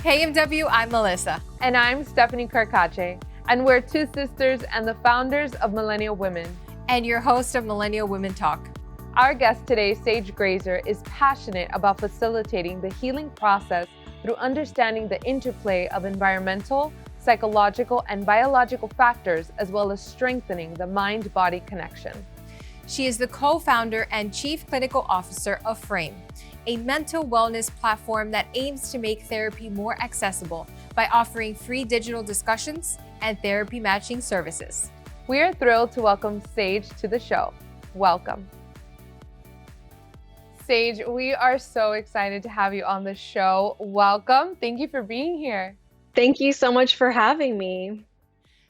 Hey MW, I'm Melissa. And I'm Stephanie Carcache, and we're two sisters and the founders of Millennial Women. And your host of Millennial Women Talk. Our guest today, Sage Grazer, is passionate about facilitating the healing process through understanding the interplay of environmental, psychological, and biological factors, as well as strengthening the mind-body connection. She is the co-founder and chief clinical officer of Frame, a mental wellness platform that aims to make therapy more accessible by offering free digital discussions and therapy matching services. We are thrilled to welcome Sage to the show. Welcome. Sage, we are so excited to have you on the show. Welcome. Thank you for being here. Thank you so much for having me.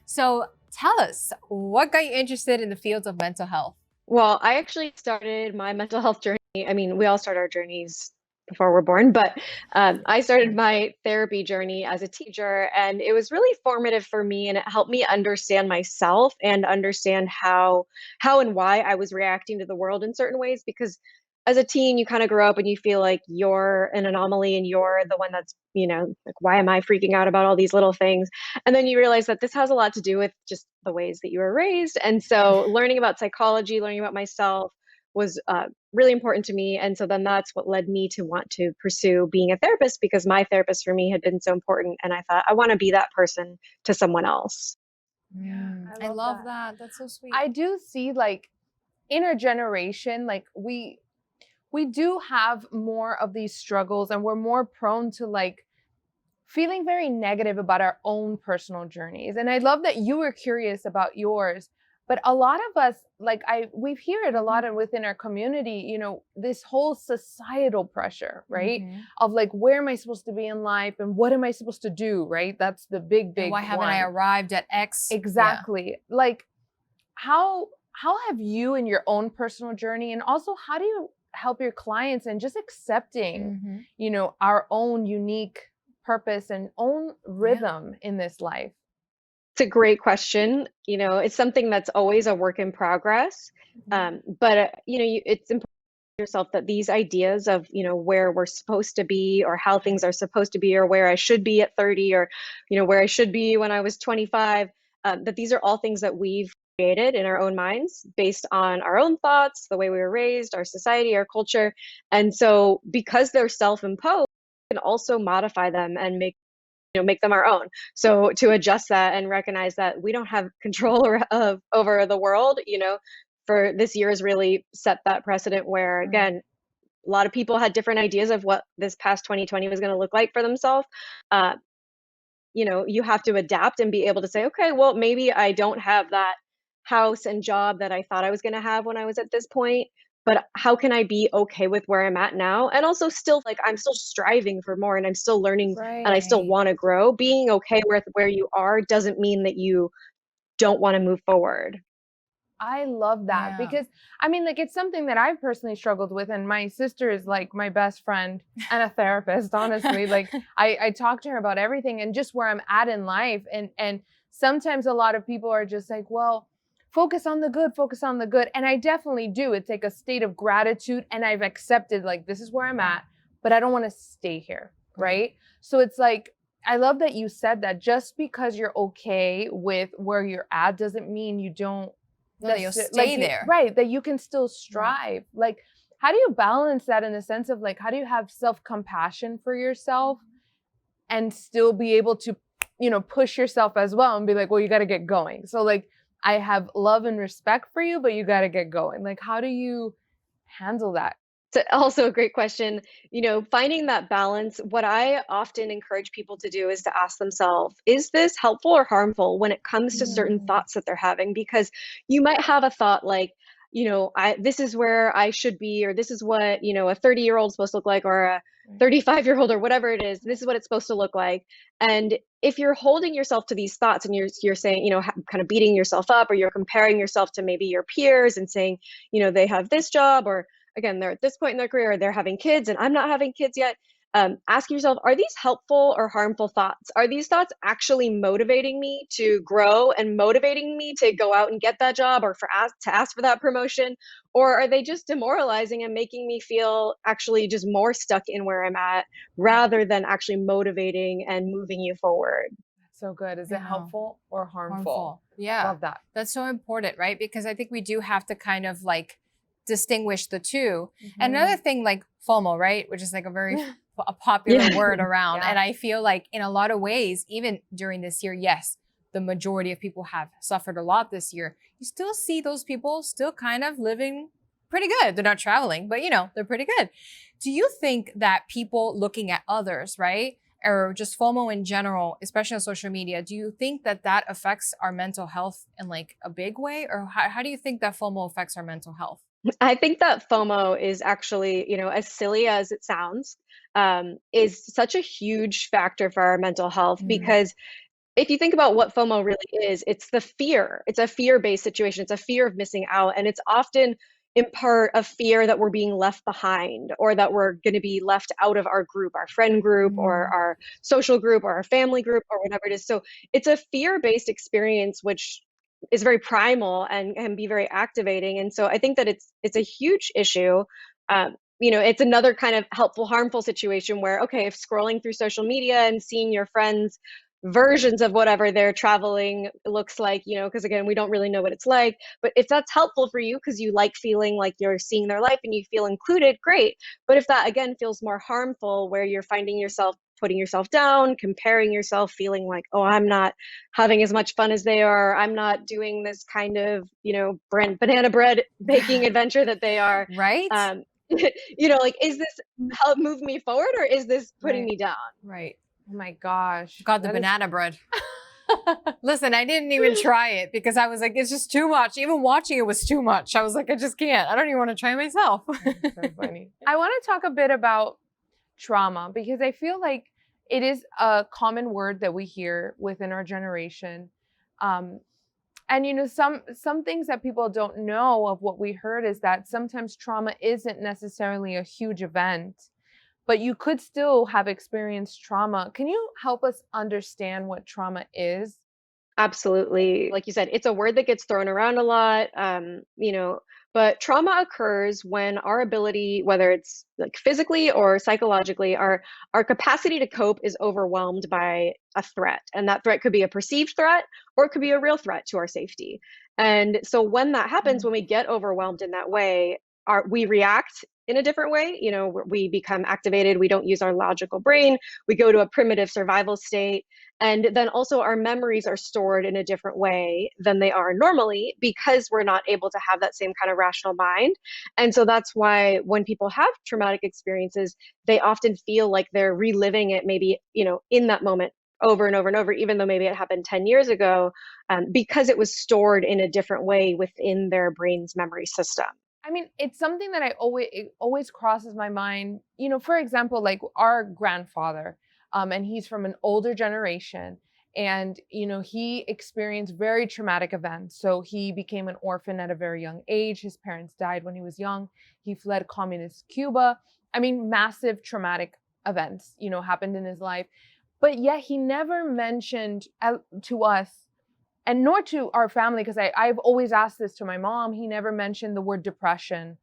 So tell us, what got you interested in the field of mental health? Well, I actually started my mental health journey. I mean, we all start our journeys before we're born, but I started my therapy journey as a teacher, and it was really formative for me, and it helped me understand myself and understand how and why I was reacting to the world in certain ways. Because as a teen, you kind of grow up and you feel like you're an anomaly and you're the one that's, like, why am I freaking out about all these little things? And then you realize that this has a lot to do with just the ways that you were raised. And so learning about psychology, learning about myself was really important to me. And so then that's what led me to want to pursue being a therapist, because my therapist for me had been so important. And I thought, I want to be that person to someone else. Yeah, I love that. That's so sweet. I do see, like, in our generation, like we do have more of these struggles, and we're more prone to like feeling very negative about our own personal journeys. And I love that you were curious about yours, but a lot of us, like we hear it a lot within our community, this whole societal pressure, right? Of like, where am I supposed to be in life and what am I supposed to do, right? That's the big and why haven't one. I arrived at X? Exactly. Yeah. Like, how have you in your own personal journey, and also how do you help your clients in just accepting, our own unique purpose and own rhythm in this life? It's a great question. It's something that's always a work in progress. But it's important to yourself that these ideas of, where we're supposed to be, or how things are supposed to be, or where I should be at 30, or, where I should be when I was 25, that these are all things that we've created in our own minds based on our own thoughts, the way we were raised, our society, our culture. And so because they're self-imposed, we can also modify them and make them our own. So to adjust that and recognize that we don't have control over the world, for this year has really set that precedent where, again, a lot of people had different ideas of what this past 2020 was going to look like for themselves. You have to adapt and be able to say, okay, well, maybe I don't have that house and job that I thought I was going to have when I was at this point, but how can I be okay with where I'm at now? And also still, like, I'm still striving for more and I'm still learning and I still want to grow. Being okay with where you are doesn't mean that you don't want to move forward. I love that because it's something that I've personally struggled with, and my sister is like my best friend and a therapist, honestly. Like I talk to her about everything and just where I'm at in life. And sometimes a lot of people are just like, well, focus on the good. And I definitely do. It's like a state of gratitude. And I've accepted, like, this is where I'm at, but I don't want to stay here. Right. So it's like, I love that you said that just because you're okay with where you're at doesn't mean you don't. That you'll stay there. Right. That you can still strive. Like, how do you balance that in the sense of, like, how do you have self-compassion for yourself and still be able to, push yourself as well and be like, well, you got to get going. So, like, I have love and respect for you, but you got to get going. Like, how do you handle that? It's also a great question. Finding that balance, what I often encourage people to do is to ask themselves, is this helpful or harmful when it comes to certain thoughts that they're having? Because you might have a thought like, this is where I should be, or this is what, a 30-year-old supposed to look like, or a 35-year-old, or whatever it is, this is what it's supposed to look like. And if you're holding yourself to these thoughts and you're saying, kind of beating yourself up, or you're comparing yourself to maybe your peers and saying, they have this job, or again, they're at this point in their career, or they're having kids and I'm not having kids yet. ask yourself, are these helpful or harmful thoughts? Are these thoughts actually motivating me to grow and motivating me to go out and get that job or to ask for that promotion? Or are they just demoralizing and making me feel actually just more stuck in where I'm at rather than actually motivating and moving you forward? So good. Is it helpful or harmful? Yeah. Love that. That's so important, right? Because I think we do have to kind of like distinguish the two. And another thing like FOMO, right? Which is like a very a popular word around. Yeah. And I feel like in a lot of ways, even during this year, yes, the majority of people have suffered a lot this year. You still see those people still kind of living pretty good. They're not traveling, but they're pretty good. Do you think that people looking at others, right? Or just FOMO in general, especially on social media, do you think that that affects our mental health in like a big way? Or how do you think that FOMO affects our mental health? I think that FOMO is actually, as silly as it sounds, is such a huge factor for our mental health because if you think about what FOMO really is, it's the fear. It's a fear-based situation. It's a fear of missing out. And it's often in part a fear that we're being left behind or that we're going to be left out of our group, our friend group or our social group or our family group or whatever it is. So it's a fear-based experience, which is very primal and can be very activating. And so I think that it's a huge issue. It's another kind of helpful, harmful situation where, okay, if scrolling through social media and seeing your friends' versions of whatever their traveling looks like, because again, we don't really know what it's like. But if that's helpful for you because you like feeling like you're seeing their life and you feel included, great. But if that again feels more harmful, where you're finding yourself putting yourself down, comparing yourself, feeling like, oh, I'm not having as much fun as they are, I'm not doing this kind of, banana bread baking adventure that they are. Right? Like, is this help move me forward or is this putting me down? Right. Oh my gosh. God, the banana bread. Listen, I didn't even try it because I was like, it's just too much. Even watching it was too much. I was like, I just can't. I don't even want to try myself. So funny. I want to talk a bit about trauma because I feel like it is a common word that we hear within our generation. And some things that people don't know of what we heard is that sometimes trauma isn't necessarily a huge event, but you could still have experienced trauma. Can you help us understand what trauma is? Absolutely. Like you said, it's a word that gets thrown around a lot, but trauma occurs when our ability, whether it's like physically or psychologically, our capacity to cope is overwhelmed by a threat. And that threat could be a perceived threat or it could be a real threat to our safety. And so when that happens, when we get overwhelmed in that way, we react in a different way. We become activated. We don't use our logical brain. We go to a primitive survival state. And then also our memories are stored in a different way than they are normally because we're not able to have that same kind of rational mind. And so that's why when people have traumatic experiences, they often feel like they're reliving it maybe, in that moment over and over and over, even though maybe it happened 10 years ago, because it was stored in a different way within their brain's memory system. I mean, it's something that it always crosses my mind. For example, like our grandfather, and he's from an older generation, and he experienced very traumatic events. So he became an orphan at a very young age. His parents died when he was young. He fled communist Cuba. I mean, massive traumatic events, happened in his life. But yet he never mentioned to us, and nor to our family, because I've always asked this to my mom, he never mentioned the word depression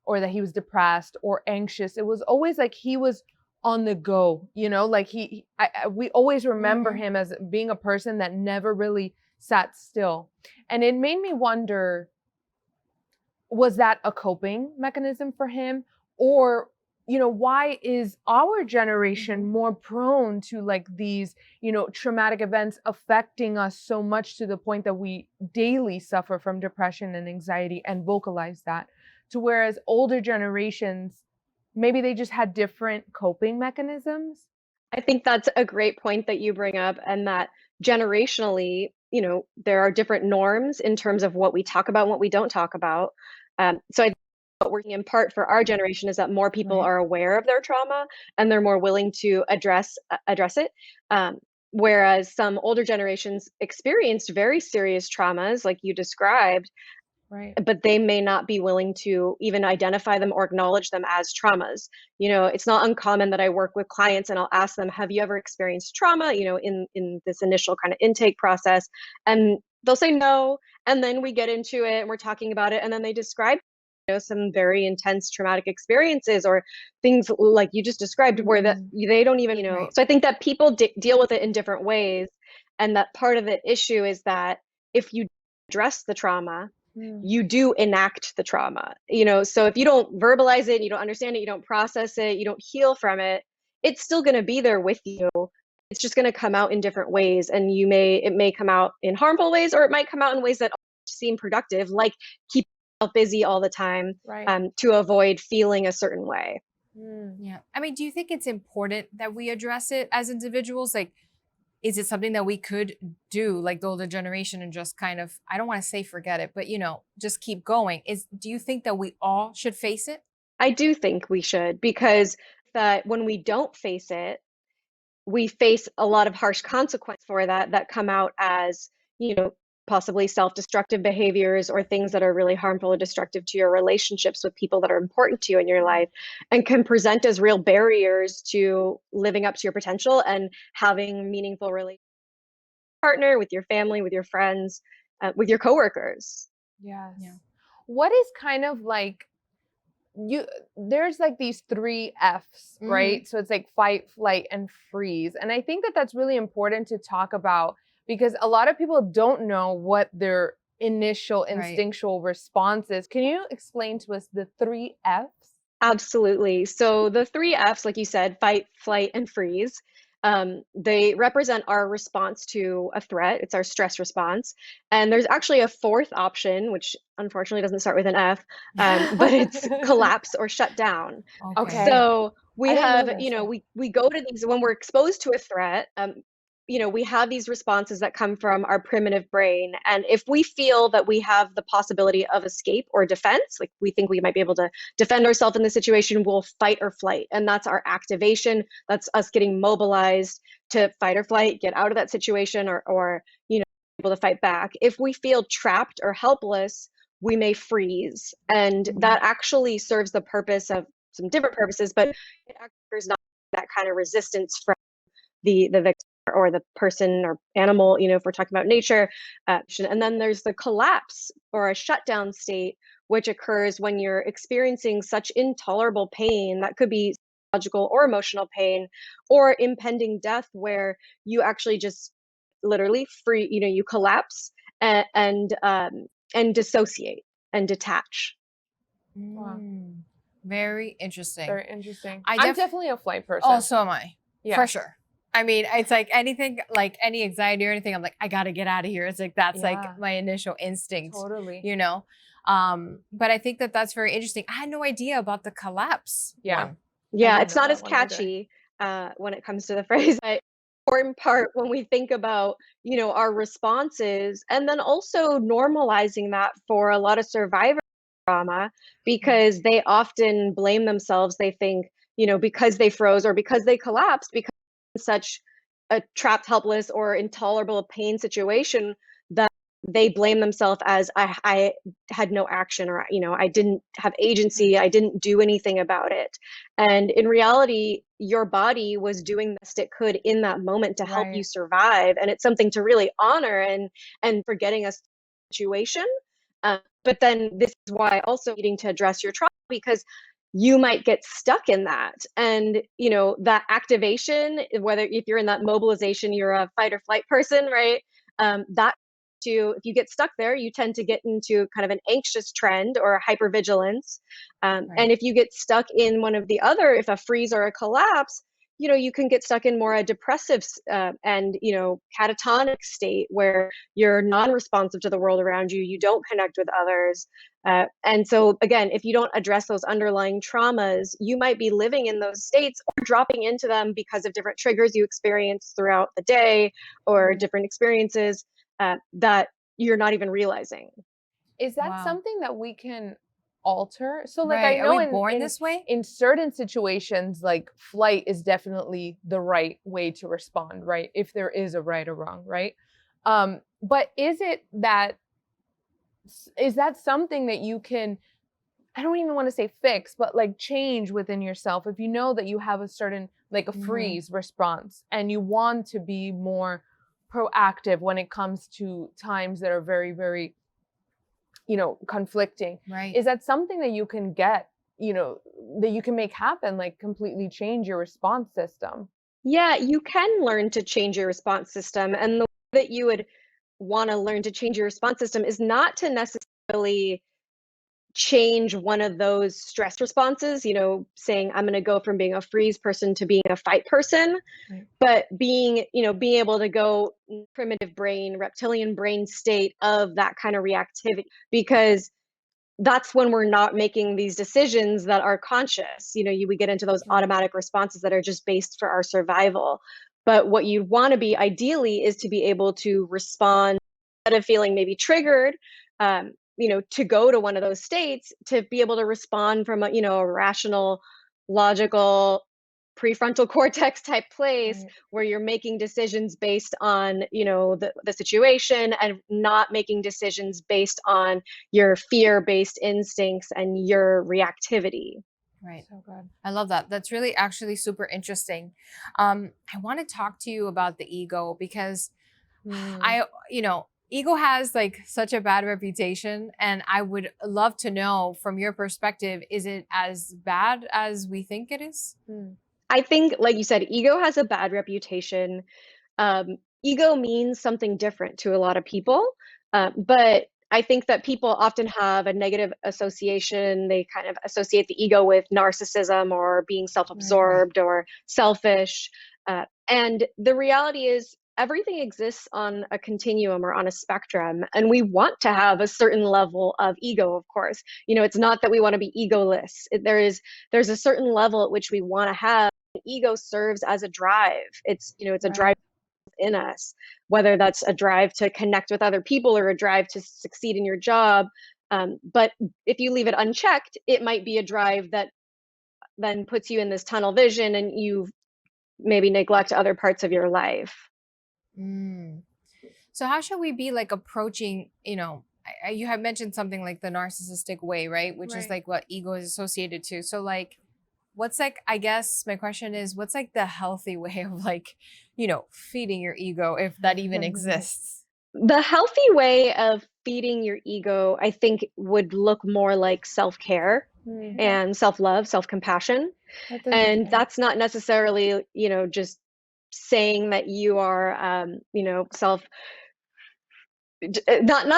or that he was depressed or anxious. It was always like he was on the go, like we always remember him as being a person that never really sat still. And it made me wonder, was that a coping mechanism for him? Or why is our generation more prone to like these, traumatic events affecting us so much to the point that we daily suffer from depression and anxiety and vocalize that, to whereas older generations, maybe they just had different coping mechanisms? I think that's a great point that you bring up, and that generationally, there are different norms in terms of what we talk about and what we don't talk about. So I think what working in part for our generation is that more people are aware of their trauma and they're more willing to address it. Whereas some older generations experienced very serious traumas, like you described, Right. but they may not be willing to even identify them or acknowledge them as traumas. It's not uncommon that I work with clients and I'll ask them, have you ever experienced trauma, in this initial kind of intake process? And they'll say no. And then we get into it and we're talking about it. And then they describe, some very intense traumatic experiences or things like you just described where that they don't even, Right. So I think that people deal with it in different ways. And that part of the issue is that if you address the trauma, you do enact the trauma, so if you don't verbalize it, you don't understand it, you don't process it, you don't heal from it, it's still going to be there with you. It's just going to come out in different ways, and it may come out in harmful ways, or it might come out in ways that seem productive, like keep yourself busy all the time, Right. to avoid feeling a certain way. Yeah. I mean, do you think it's important that we address it as individuals? Like, is it something that we could do like the older generation and just kind of, I don't want to say forget it, but just keep going? Do you think that we all should face it? I do think we should, because that when we don't face it, we face a lot of harsh consequences for that come out as, possibly self-destructive behaviors or things that are really harmful or destructive to your relationships with people that are important to you in your life, and can present as real barriers to living up to your potential and having meaningful relationships with your partner, with your family, with your friends, with your coworkers. Yes. Yeah. What is kind of like there's like these 3 F's, right? So it's like fight, flight, and freeze. And I think that that's really important to talk about, because a lot of people don't know what their initial instinctual response is. Can you explain to us the 3 F's? Absolutely. So the 3 F's, like you said, fight, flight, and freeze, they represent our response to a threat. It's our stress response. And there's actually a 4th option, which unfortunately doesn't start with an F, but it's collapse or shut down. Okay. So we I didn't know have, this. we go to these when we're exposed to a threat. We have these responses that come from our primitive brain. And if we feel that we have the possibility of escape or defense, like we think we might be able to defend ourselves in this situation, we'll fight or flight. And that's our activation. That's us getting mobilized to fight or flight, get out of that situation, or able to fight back. If we feel trapped or helpless, we may freeze. And that actually serves the purpose of some different purposes, but it actually is not that kind of resistance from the victim or the person or animal, if we're talking about nature. And then there's the collapse or a shutdown state, which occurs when you're experiencing such intolerable pain that could be psychological or emotional pain, or impending death, where you actually just literally you collapse and dissociate and detach. Wow. Very interesting. Very interesting. I'm definitely a flight person. Oh, so am I. Yeah. For sure. I mean, it's like anything, like any anxiety or anything, I'm like, I got to get out of here. It's like, that's like my initial instinct, Totally. But I think that that's very interesting. I had no idea about the collapse one. Yeah, it's not as catchy when it comes to the phrase. But important part when we think about, our responses, and then also normalizing that for a lot of survivors of trauma, because they often blame themselves. They think, because they froze or because they collapsed, because such a trapped, helpless, or intolerable pain situation, that they blame themselves as I had no action, or I didn't have agency, I didn't do anything about it. And in reality, your body was doing the best it could in that moment to help you survive, and it's something to really honor and for getting us situation. But then this is why also needing to address your trauma, because you might get stuck in that. And, that activation, whether if you're in that mobilization, you're a fight or flight person, right? If you get stuck there, you tend to get into kind of an anxious trend or hypervigilance. And if you get stuck in one of the other, if a freeze or a collapse, you can get stuck in more a depressive and catatonic state, where you're non-responsive to the world around you. You don't connect with others. And so again, if you don't address those underlying traumas, you might be living in those states or dropping into them because of different triggers you experience throughout the day, or different experiences that you're not even realizing. Is that something that we can alter? So like, I know are we born this way? In certain situations, like flight is definitely the right way to respond, right? If there is a right or wrong, right? But is it that is that something that you can, I don't even want to say fix, but like change within yourself? If you know that you have a certain, like a freeze response, and you want to be more proactive when it comes to times that are very, very, conflicting. Right. Is that something that you can get, that you can make happen, like completely change your response system? Yeah, you can learn to change your response system. And the way that you would want to learn to change your response system is not to necessarily change one of those stress responses, saying I'm going to go from being a freeze person to being a fight person, Right. but being able to go primitive brain, reptilian brain state of that kind of reactivity, because that's when we're not making these decisions that are conscious. We get into those automatic responses that are just based for our survival. But what you want to be ideally is to be able to respond instead of feeling maybe triggered, to go to one of those states, to be able to respond from a rational, logical, prefrontal cortex type place, Right. where you're making decisions based on the situation, and not making decisions based on your fear-based instincts and your reactivity. Right. So good. I love that. That's really actually super interesting. I want to talk to you about the ego because ego has like such a bad reputation. And I would love to know from your perspective, is it as bad as we think it is? I think, like you said, ego has a bad reputation. Ego means something different to a lot of people, but I think that people often have a negative association. They kind of associate the ego with narcissism or being self-absorbed or selfish. And the reality is, everything exists on a continuum or on a spectrum, and we want to have a certain level of ego, of course. It's not that we want to be egoless. There's a certain level at which we want to have. Ego serves as a drive. It's a drive in us, whether that's a drive to connect with other people or a drive to succeed in your job. But if you leave it unchecked, it might be a drive that then puts you in this tunnel vision, and you maybe neglect other parts of your life. So how should we be like approaching, you have mentioned something like the narcissistic way, right? Which is like what ego is associated to. So like, what's like, I guess my question is, what's like the healthy way of like, feeding your ego, if that even exists? The healthy way of feeding your ego, I think, would look more like self-care and self-love, self-compassion. And that's not necessarily, just saying that you are, not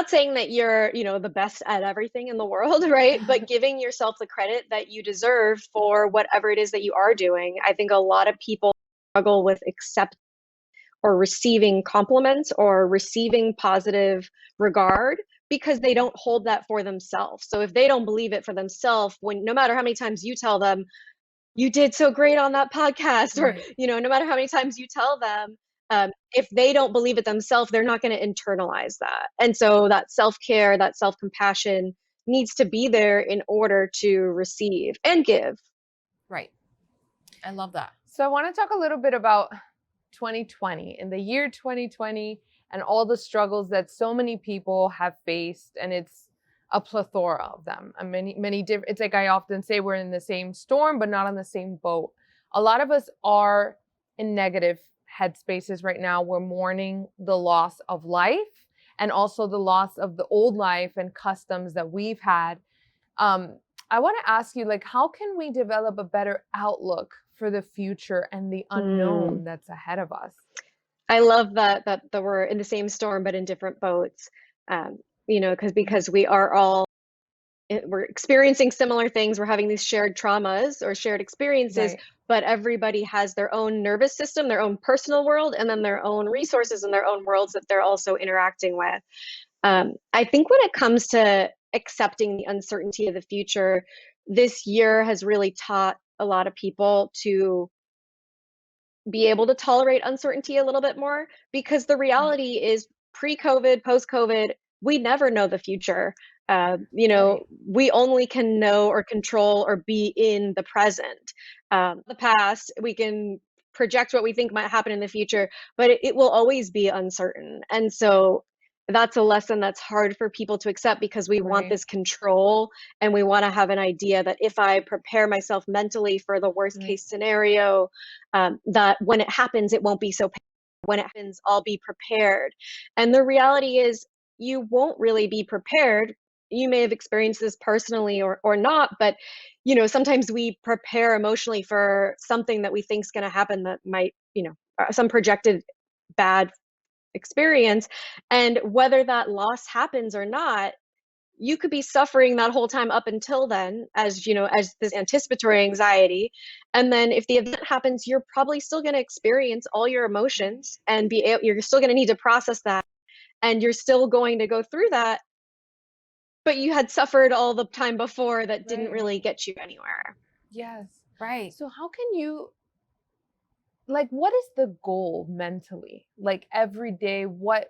saying that you're, the best at everything in the world, right? But giving yourself the credit that you deserve for whatever it is that you are doing. I think a lot of people struggle with accepting or receiving compliments or receiving positive regard, because they don't hold that for themselves. So if they don't believe it for themselves, no matter how many times you tell them you did so great on that podcast, or no matter how many times you tell them, if they don't believe it themselves, they're not going to internalize that. And so that self-care, that self-compassion needs to be there in order to receive and give. Right. I love that. So I want to talk a little bit about 2020, in the year 2020, and all the struggles that so many people have faced. And it's a plethora of them. And many different, it's like I often say, we're in the same storm, but not on the same boat. A lot of us are in negative headspaces right now. We're mourning the loss of life, and also the loss of the old life and customs that we've had. I want to ask you, like, how can we develop a better outlook for the future and the unknown that's ahead of us? I love that we're in the same storm but in different boats. Because we're experiencing similar things. We're having these shared traumas or shared experiences, but everybody has their own nervous system, their own personal world, and then their own resources and their own worlds that they're also interacting with. I think when it comes to accepting the uncertainty of the future, this year has really taught a lot of people to be able to tolerate uncertainty a little bit more, because the reality is, pre-COVID, post-COVID, we never know the future. We only can know or control or be in the present. The past, we can project what we think might happen in the future, but it will always be uncertain. And so that's a lesson that's hard for people to accept, because we want this control, and we want to have an idea that if I prepare myself mentally for the worst case scenario, that when it happens, it won't be so painful. When it happens, I'll be prepared. And the reality is, you won't really be prepared. You may have experienced this personally or not, but sometimes we prepare emotionally for something that we think is going to happen that might, some projected bad experience. And whether that loss happens or not, you could be suffering that whole time up until then, as this anticipatory anxiety. And then if the event happens, you're probably still going to experience all your emotions, and you're still going to need to process that, and you're still going to go through that, but you had suffered all the time before that didn't really get you anywhere. Yes. Right. So how can you, what is the goal mentally? Every day, what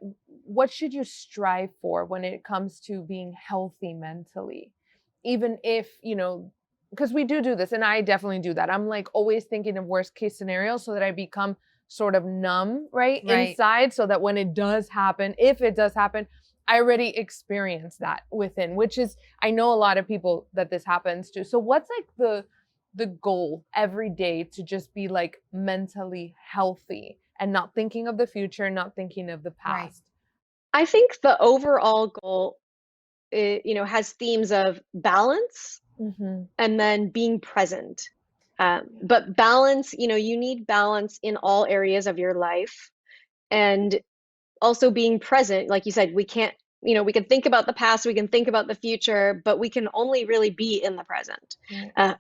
should you strive for when it comes to being healthy mentally? Even if, because we do this, and I definitely do that. I'm always thinking of worst case scenarios so that I become sort of numb, inside, so that when it does happen, if it does happen, I already experienced that within, which is, I know a lot of people that this happens to. So what's the goal every day to just be mentally healthy and not thinking of the future, not thinking of the past? I think the overall goal, has themes of balance and then being present. But balance, you need balance in all areas of your life, and also being present. Like you said, we can't, we can think about the past, we can think about the future, but we can only really be in the present,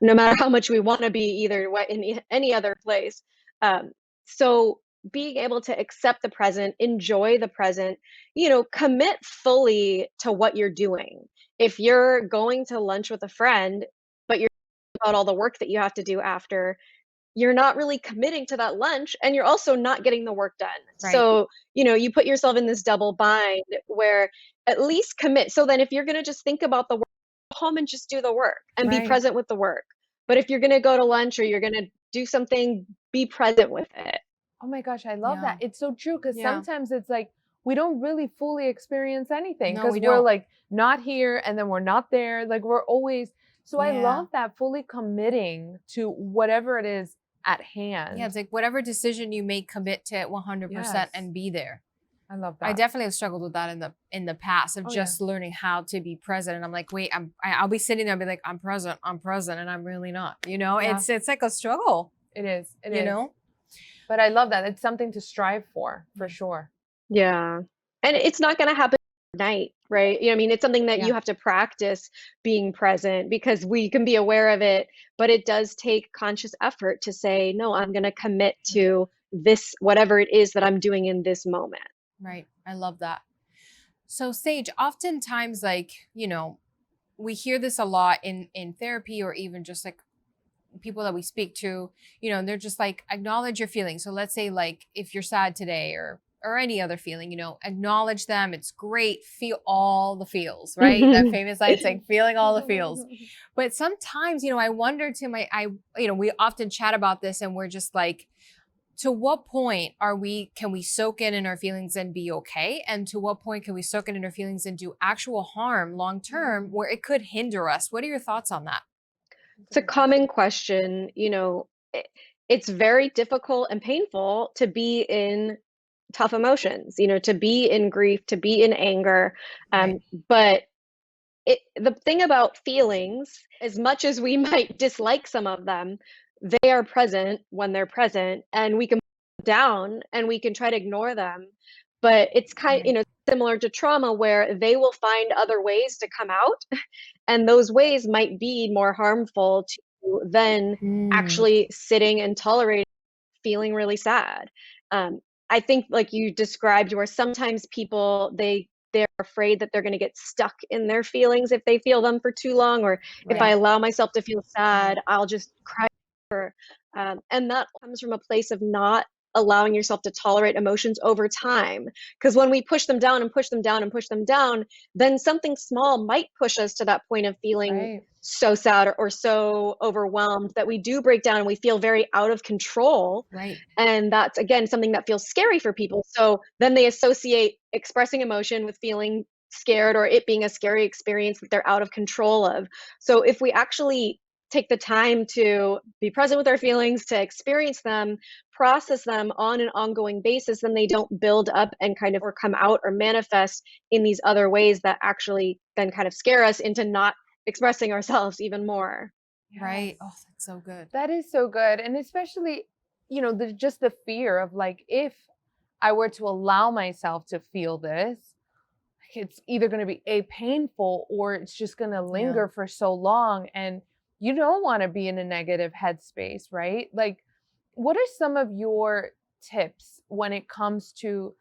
no matter how much we want to be either in any other place. So being able to accept the present, enjoy the present, commit fully to what you're doing. If you're going to lunch with a friend, but you're about all the work that you have to do after, you're not really committing to that lunch, and you're also not getting the work done. Right. So, you put yourself in this double bind where at least commit. So then if you're going to just think about the work, go home and just do the work and be present with the work. But if you're going to go to lunch or you're going to do something, be present with it. Oh my gosh, I love that. It's so true, because sometimes it's we don't really fully experience anything, because we're not here and then we're not there. We're always, so I love that, fully committing to whatever it is at hand. Yeah, it's whatever decision you make, commit to it 100% and be there. I love that. I definitely have struggled with that in the past of just learning how to be present. And I'm wait, I'll be sitting there and be I'm present, and I'm really not. It's a struggle. It is. It is. But I love that. It's something to strive for sure. Yeah. And it's not going to happen overnight, right? It's something that you have to practice, being present, because we can be aware of it, but it does take conscious effort to say, no, I'm going to commit to this, whatever it is that I'm doing in this moment. Right. I love that. So Sage, oftentimes, we hear this a lot in therapy, or even just people that we speak to, they're just acknowledge your feelings. So let's say if you're sad today or any other feeling, acknowledge them. It's great. Feel all the feels, right? That famous line, it's feeling all the feels. But sometimes, I wonder we often chat about this, and we're just to what point can we soak in our feelings and be okay? And to what point can we soak in our feelings and do actual harm long-term where it could hinder us? What are your thoughts on that? It's a common question. It's very difficult and painful to be in tough emotions, to be in grief, to be in anger. But the thing about feelings, as much as we might dislike some of them, they are present when they're present, and we can put them down and we can try to ignore them. But it's similar to trauma, where they will find other ways to come out, and those ways might be more harmful to you than actually sitting and tolerating feeling really sad. I think, like you described, where sometimes people they're afraid that they're going to get stuck in their feelings if they feel them for too long, or if I allow myself to feel sad, I'll just cry. And that comes from a place of not allowing yourself to tolerate emotions over time. Because when we push them down and push them down and push them down, then something small might push us to that point of feeling so sad or so overwhelmed that we do break down and we feel very out of control. Right. And that's, again, something that feels scary for people. So then they associate expressing emotion with feeling scared or it being a scary experience that they're out of control of. So if we actually take the time to be present with our feelings, to experience them, process them on an ongoing basis, then they don't build up and kind of or come out or manifest in these other ways that actually then kind of scare us into not expressing ourselves even more. Right. Oh, that's so good. That is so good. And especially, just the fear of like, if I were to allow myself to feel this, it's either going to be painful or it's just going to linger for so long. And you don't want to be in a negative headspace, right? Like, what are some of your tips when it comes to,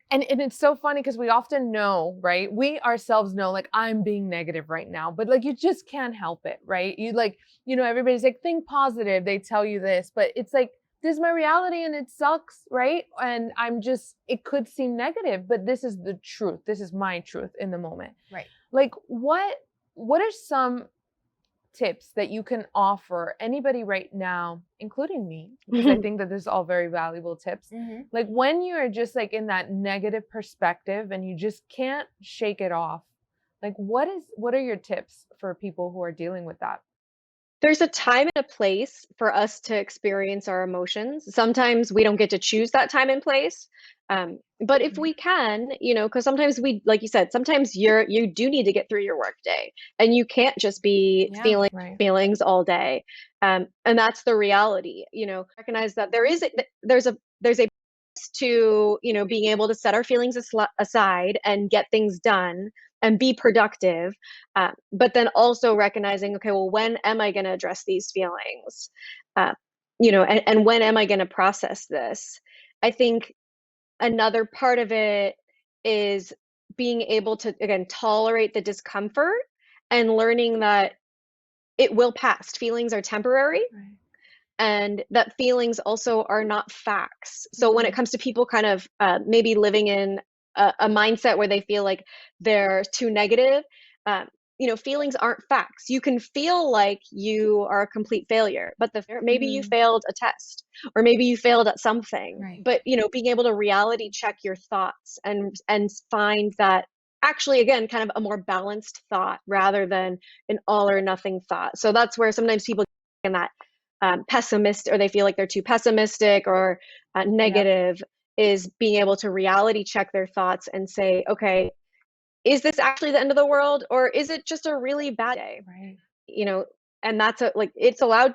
and it's so funny because we often know, right? We ourselves know, like, I'm being negative right now, but like, you just can't help it, right? You like, everybody's like, think positive. They tell you this, but it's like, this is my reality and it sucks, right? And it could seem negative, but this is the truth. This is my truth in the moment. Right. Like, what are some tips that you can offer anybody right now, including me, because I think that this is all very valuable tips. Mm-hmm. Like when you're just like in that negative perspective and you just can't shake it off, like what are your tips for people who are dealing with that? There's a time and a place for us to experience our emotions. Sometimes we don't get to choose that time and place. But if we can, because sometimes like you said, sometimes you do need to get through your work day and you can't just be feeling feelings all day. And that's the reality, recognize that there's a to, being able to set our feelings aside and get things done and be productive. But then also recognizing, okay, well, when am I going to address these feelings? And when am I going to process this? I think another part of it is being able to, again, tolerate the discomfort and learning that it will pass. Feelings are temporary. Right. And that feelings also are not facts. So when it comes to people kind of maybe living in a mindset where they feel like they're too negative, feelings aren't facts. You can feel like you are a complete failure, but maybe you failed a test or maybe you failed at something. Right. But, being able to reality check your thoughts and find that actually, again, kind of a more balanced thought rather than an all or nothing thought. So that's where sometimes people get in that pessimist, or they feel like they're too pessimistic or negative, is being able to reality check their thoughts and say, okay, is this actually the end of the world or is it just a really bad day? Right. And that's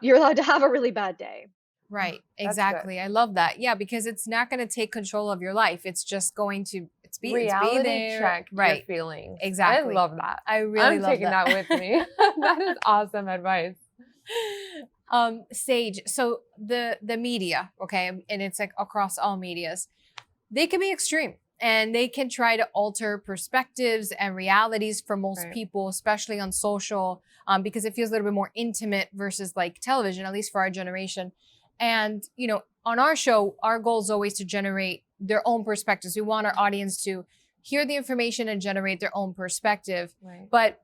you're allowed to have a really bad day. Right. Exactly. I love that. Yeah, because it's not going to take control of your life. It's just going to reality there. check your feelings. Exactly. I love that. I'm love taking that with me. That is awesome advice. Sage, so the media, okay, and it's like across all medias, they can be extreme and they can try to alter perspectives and realities for most people, especially on social, because it feels a little bit more intimate versus like television, at least for our generation. And, on our show, our goal is always to generate their own perspectives. We want our audience to hear the information and generate their own perspective. Right. But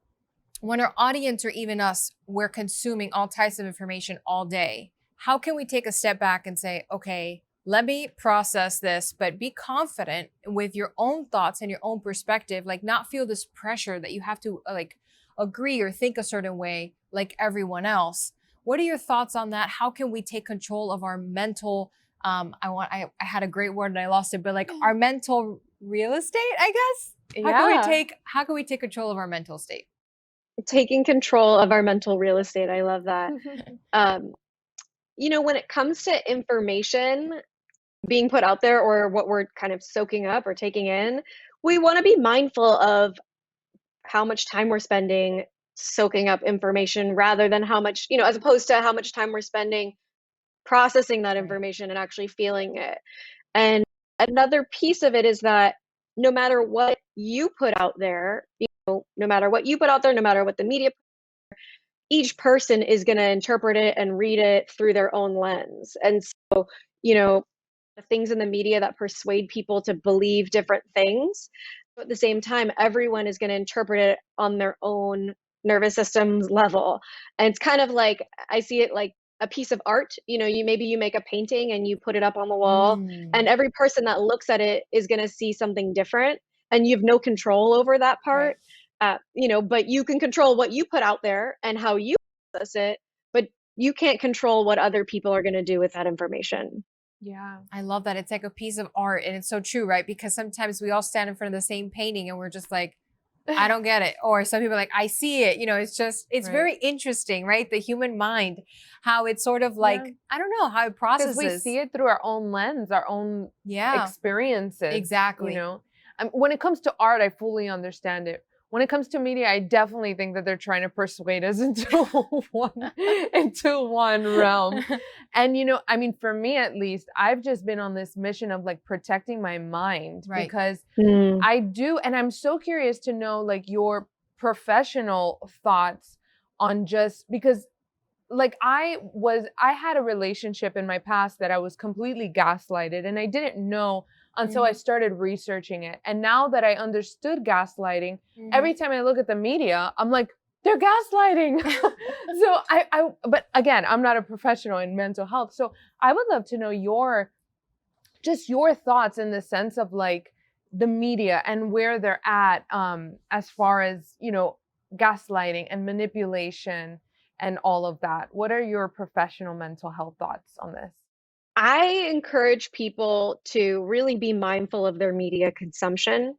when our audience or even us, we're consuming all types of information all day, how can we take a step back and say, okay, let me process this, but be confident with your own thoughts and your own perspective, like not feel this pressure that you have to like agree or think a certain way like everyone else. What are your thoughts on that? How can we take control of our mental, I had a great word and I lost it, but like our mental real estate, I guess? How can we take control of our mental state? Taking control of our mental real estate. I love that. When it comes to information being put out there or what we're kind of soaking up or taking in, we want to be mindful of how much time we're spending soaking up information rather than how much, as opposed to how much time we're spending processing that information and actually feeling it. And another piece of it is that no matter what you put out there, no matter what the media, each person is going to interpret it and read it through their own lens. And so, the things in the media that persuade people to believe different things. But at the same time, everyone is going to interpret it on their own nervous system's level. And it's kind of like, I see it like a piece of art. Maybe you make a painting and you put it up on the wall, and every person that looks at it is going to see something different, and you have no control over that part. Right. But you can control what you put out there and how you process it, but you can't control what other people are going to do with that information. Yeah. I love that. It's like a piece of art, and it's so true, right? Because sometimes we all stand in front of the same painting and we're just like, I don't get it. Or some people are like, I see it. It's right. Very interesting, right? The human mind, how it's sort of like, I don't know, how it processes. Because we see it through our own lens, our own experiences. Exactly. When it comes to art, I fully understand it. When it comes to media, I definitely think that they're trying to persuade us into one realm. And, for me at least, I've just been on this mission of like protecting my mind, right? Because I do. And I'm so curious to know like your professional thoughts on just because like I had a relationship in my past that I was completely gaslighted, and I didn't know until I started researching it. And now that I understood gaslighting, every time I look at the media, I'm like, they're gaslighting. So but again, I'm not a professional in mental health. So I would love to know your thoughts in the sense of like the media and where they're at as far as, gaslighting and manipulation and all of that. What are your professional mental health thoughts on this? I encourage people to really be mindful of their media consumption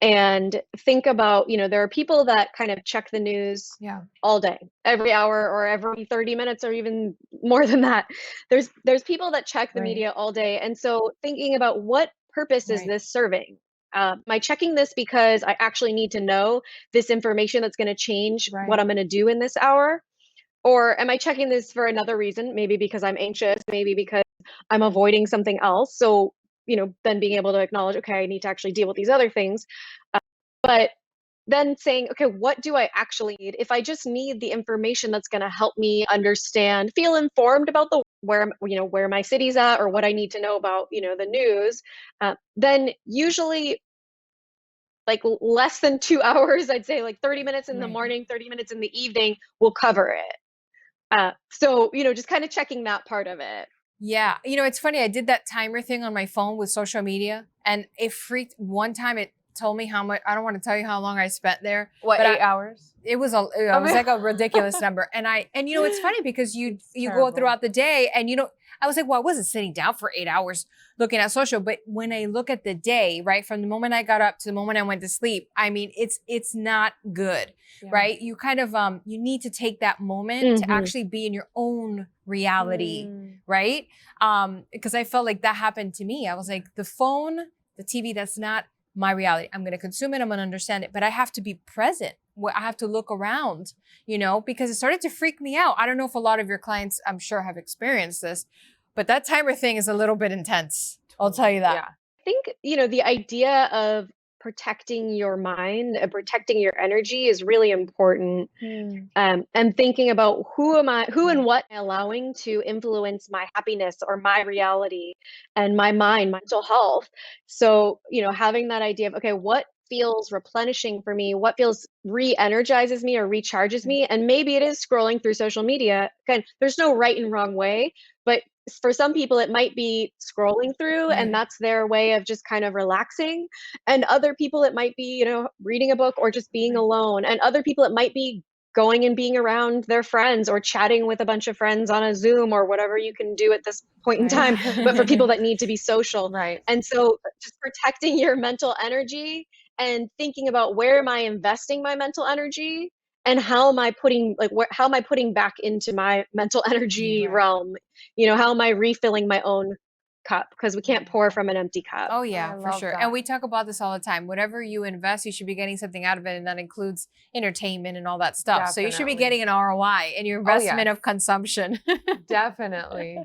and think about, there are people that kind of check the news all day, every hour or every 30 minutes or even more than that. There's people that check the media all day. And so thinking about what purpose is this serving? Am I checking this because I actually need to know this information that's going to change what I'm going to do in this hour? Or am I checking this for another reason? Maybe because I'm anxious, maybe because I'm avoiding something else. So, then being able to acknowledge, okay, I need to actually deal with these other things. But then saying, okay, what do I actually need? If I just need the information that's going to help me understand, feel informed about where my city's at or what I need to know about, the news, then usually like less than 2 hours, I'd say like 30 minutes in the morning, 30 minutes in the evening will cover it. So, just kind of checking that part of it. Yeah. It's funny. I did that timer thing on my phone with social media, and it freaked. One time it told me how much, I don't want to tell you how long I spent there. What, 8 hours? It was like a ridiculous number. And it's funny because you go throughout the day and I was like, well, I wasn't sitting down for 8 hours looking at social. But when I look at the day, right, from the moment I got up to the moment I went to sleep, it's not good, right? You kind of, you need to take that moment to actually be in your own reality, right? Because I felt like that happened to me. I was like, the phone, the TV, that's not my reality. I'm going to consume it. I'm going to understand it, but I have to be present. I have to look around, because it started to freak me out. I don't know if a lot of your clients, I'm sure, have experienced this, but that timer thing is a little bit intense. I'll tell you that. Yeah. I think, the idea of protecting your mind and protecting your energy is really important. And thinking about who and what am I allowing to influence my happiness or my reality and my mind, mental health. So, having that idea of, okay, what feels replenishing for me, what feels re-energizes me or recharges me. And maybe it is scrolling through social media. Again, there's no right and wrong way, but for some people it might be scrolling through and that's their way of just kind of relaxing. And other people it might be, reading a book or just being alone. And other people it might be going and being around their friends or chatting with a bunch of friends on a Zoom or whatever you can do at this point in time, but for people that need to be social. Right. And so just protecting your mental energy and thinking about where am I investing my mental energy and how am I putting back into my mental energy realm? How am I refilling my own cup? Because we can't pour from an empty cup. Oh yeah, for sure. that. And we talk about this all the time. Whatever you invest, you should be getting something out of it, and that includes entertainment and all that stuff. So you should be getting an ROI in your investment of consumption. Definitely.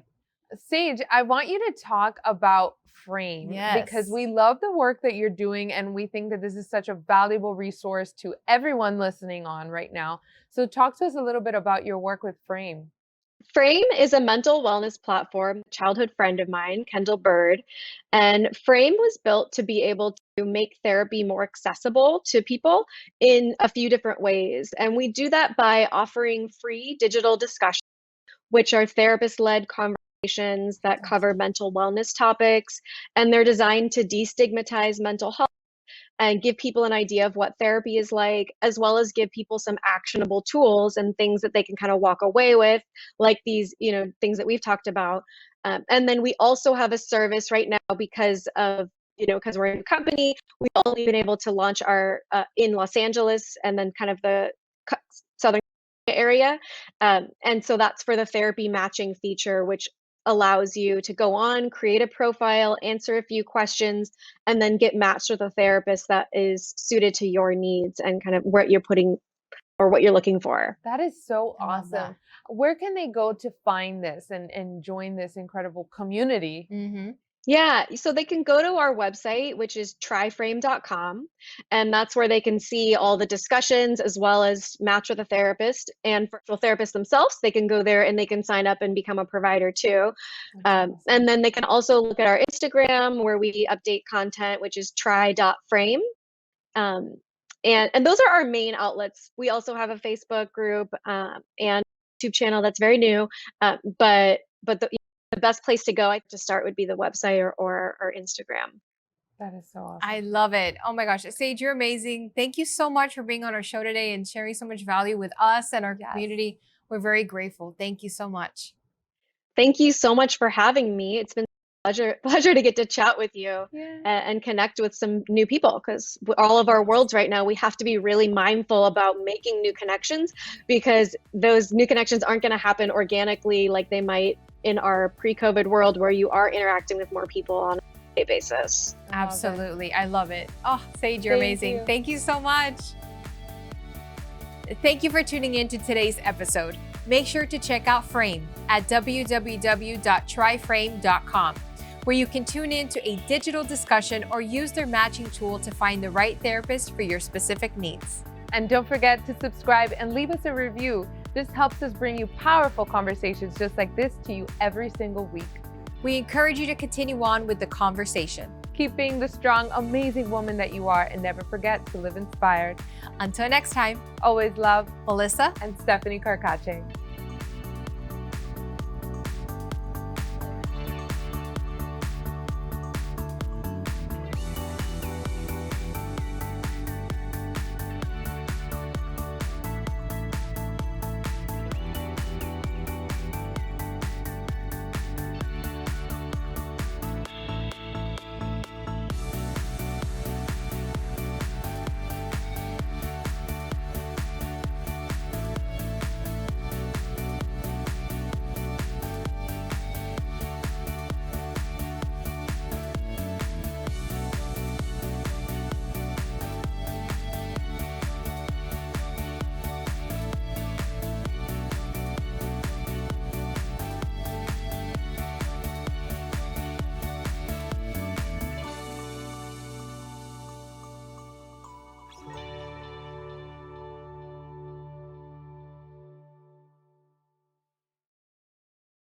Sage, I want you to talk about Frame because we love the work that you're doing and we think that this is such a valuable resource to everyone listening on right now. So talk to us a little bit about your work with Frame. Frame is a mental wellness platform, childhood friend of mine, Kendall Bird, and Frame was built to be able to make therapy more accessible to people in a few different ways. And we do that by offering free digital discussions, which are therapist-led conversations that cover mental wellness topics, and they're designed to destigmatize mental health and give people an idea of what therapy is like, as well as give people some actionable tools and things that they can kind of walk away with, like these, things that we've talked about. And then we also have a service right now because we're a new company, we've only been able to launch our in Los Angeles and then kind of the Southern area. And so that's for the therapy matching feature, which allows you to go on, create a profile, answer a few questions, and then get matched with a therapist that is suited to your needs and kind of what you're putting or what you're looking for. That is so awesome. Where can they go to find this and join this incredible community? Mm-hmm. Yeah, so they can go to our website, which is tryframe.com, and that's where they can see all the discussions as well as match with a therapist. And for therapists themselves, they can go there and they can sign up and become a provider too. Awesome. And then they can also look at our Instagram where we update content, which is try.frame. And those are our main outlets. We also have a Facebook group and YouTube channel that's very new, but the best place to go to start would be the website or Instagram. That is so awesome. I love it. Oh my gosh. Sage, you're amazing. Thank you so much for being on our show today and sharing so much value with us and our community. We're very grateful. Thank you so much. Thank you so much for having me. It's been a pleasure to get to chat with you and connect with some new people, because all of our worlds right now, we have to be really mindful about making new connections, because those new connections aren't going to happen organically like they might in our pre-COVID world where you are interacting with more people on a day basis. Absolutely. I love it. Oh, Sage, you're amazing. Thank you so much. Thank you for tuning in to today's episode. Make sure to check out Frame at www.tryframe.com, where you can tune in to a digital discussion or use their matching tool to find the right therapist for your specific needs. And don't forget to subscribe and leave us a review. This helps us bring you powerful conversations just like this to you every single week. We encourage you to continue on with the conversation. Keep being the strong, amazing woman that you are, and never forget to live inspired. Until next time, always love Melissa and Stephanie Carcache.